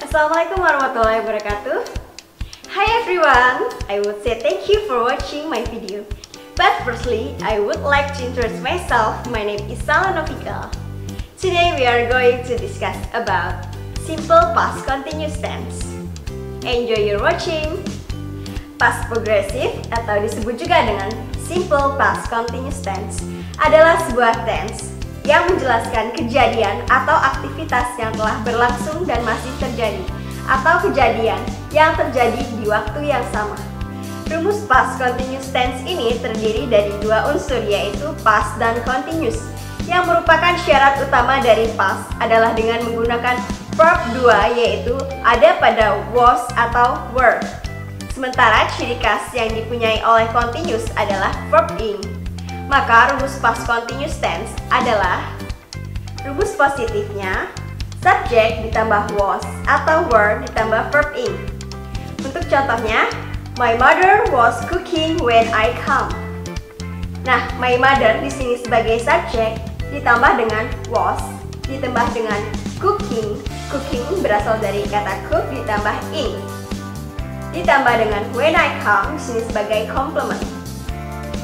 Assalamualaikum warahmatullahi wabarakatuh. Hi everyone, I would say thank you for watching my video. But firstly, I would like to introduce myself. My name is Sala Novika. Today we are going to discuss about simple past continuous tense. Enjoy your watching. Past progressive atau disebut juga dengan simple past continuous tense adalah sebuah tense yang menjelaskan kejadian atau aktivitas yang telah berlangsung dan masih terjadi, atau kejadian yang terjadi di waktu yang sama. Rumus past continuous tense ini terdiri dari dua unsur, yaitu past dan continuous. Yang merupakan syarat utama dari past adalah dengan menggunakan verb 2, yaitu ada pada was atau were. Sementara ciri khas yang dipunyai oleh continuous adalah verb ing. Maka rumus past continuous tense adalah rumus positifnya subject ditambah was atau were ditambah verb ing. Untuk contohnya, my mother was cooking when I come. Nah, my mother di sini sebagai subject ditambah dengan was ditambah dengan cooking. Cooking berasal dari kata cook ditambah ing. Ditambah dengan when I come di sini sebagai complement.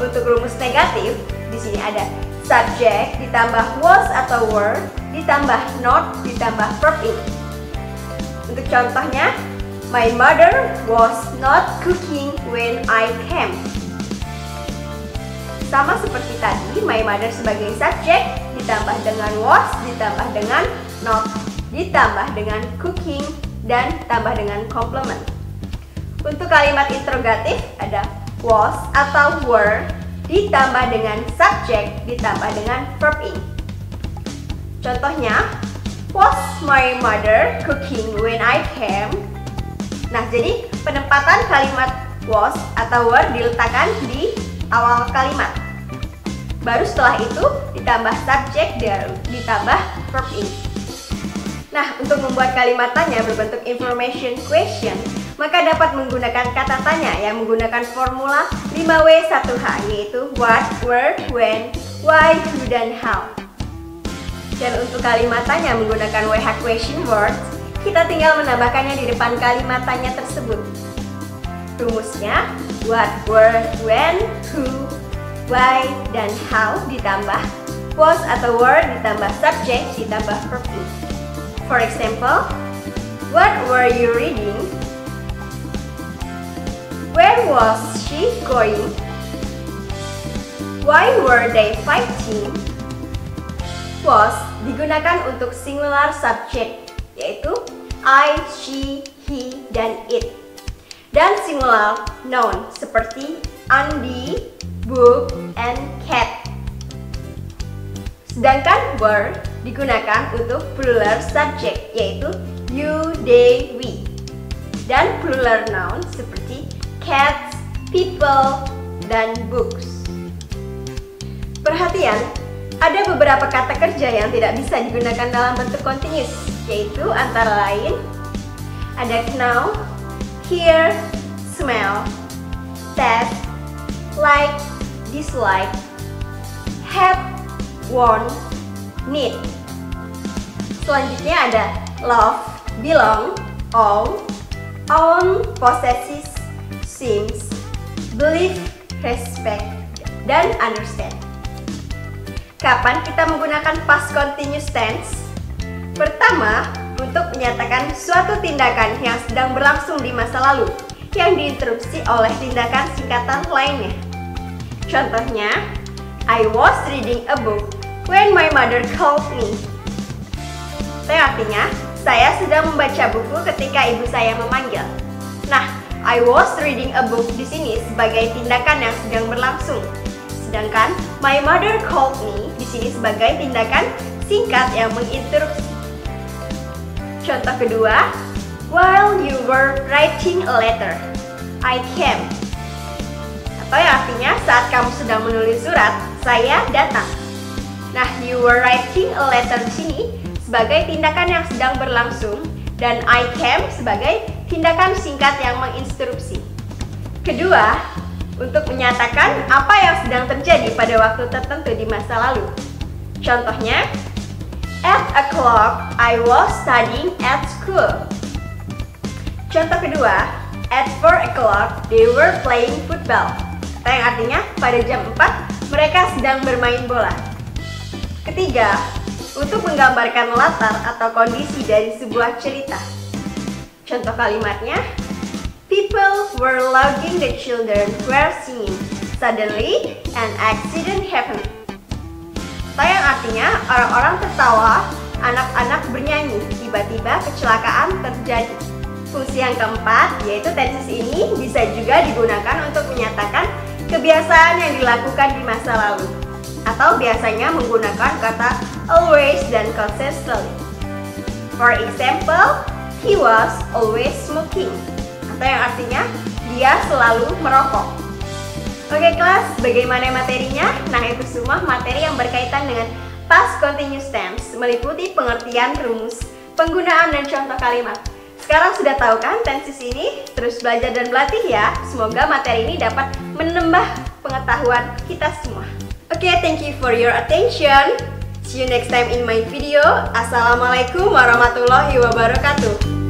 Untuk rumus negatif, di sini ada subject ditambah was atau were ditambah not ditambah verb ing. Untuk contohnya, my mother was not cooking when I came. Sama seperti tadi, my mother sebagai subject ditambah dengan was ditambah dengan not ditambah dengan cooking dan tambah dengan complement. Untuk kalimat interrogatif ada was atau were ditambah dengan subject ditambah dengan verb ing. Contohnya, was my mother cooking when I came? Nah, jadi penempatan kalimat was atau were diletakkan di awal kalimat. Baru setelah itu ditambah subject ditambah verb ing. Nah, untuk membuat kalimat tanya berbentuk information question, maka dapat menggunakan kata tanya yang menggunakan formula 5W1H, yaitu what, where, when, why, who, dan how. Dan untuk kalimat tanya menggunakan WH question words, kita tinggal menambahkannya di depan kalimat tanya tersebut. Rumusnya what, where, when, who, why, dan how ditambah was atau were ditambah subject ditambah verb ing. For example, what were you reading? Where was she going? Why were they fighting? Was digunakan untuk singular subject, yaitu I, she, he, dan it. Dan singular noun seperti Andy, book, and cat. Sedangkan were digunakan untuk plural subject, yaitu you, they, we. Dan plural noun seperti cats, people, dan books. Perhatian, ada beberapa kata kerja yang tidak bisa digunakan dalam bentuk continuous, yaitu antara lain ada know, hear, smell, taste, like, dislike, have, want, need. Selanjutnya ada love, belong, own, possesses, seems, believe, respect, dan understand. Kapan kita menggunakan past continuous tense? Pertama, untuk menyatakan suatu tindakan yang sedang berlangsung di masa lalu yang diinterupsi oleh tindakan singkatan lainnya. Contohnya, I was reading a book when my mother called me. Itu artinya, saya sedang membaca buku ketika ibu saya memanggil. Nah, I was reading a book di sini sebagai tindakan yang sedang berlangsung. Sedangkan my mother called me di sini sebagai tindakan singkat yang menginterupsi. Contoh kedua, while you were writing a letter, I came. Atau yang artinya saat kamu sedang menulis surat, saya datang. Nah, you were writing a letter di sini sebagai tindakan yang sedang berlangsung dan I came sebagai tindakan singkat yang menginstruksi. Kedua, untuk menyatakan apa yang sedang terjadi pada waktu tertentu di masa lalu. Contohnya, at o'clock I was studying at school. Contoh kedua, at 4 o'clock they were playing football. Yang artinya pada jam 4 mereka sedang bermain bola. Ketiga, untuk menggambarkan latar atau kondisi dari sebuah cerita. Contoh kalimatnya, people were logging, the children were singing. Suddenly, an accident happened. Atau yang artinya orang-orang tertawa, anak-anak bernyanyi, tiba-tiba kecelakaan terjadi. Fungsi yang keempat, yaitu tenses ini bisa juga digunakan untuk menyatakan kebiasaan yang dilakukan di masa lalu, atau biasanya menggunakan kata always dan consistently. For example, he was always smoking, atau yang artinya dia selalu merokok. Oke kelas, bagaimana materinya? Nah, itu semua materi yang berkaitan dengan past continuous tense, meliputi pengertian rumus, penggunaan dan contoh kalimat. Sekarang sudah tahu kan tenses ini? Terus belajar dan berlatih ya. Semoga materi ini dapat menambah pengetahuan kita semua. Oke, thank you for your attention. See you next time in my video. Assalamualaikum warahmatullahi wabarakatuh.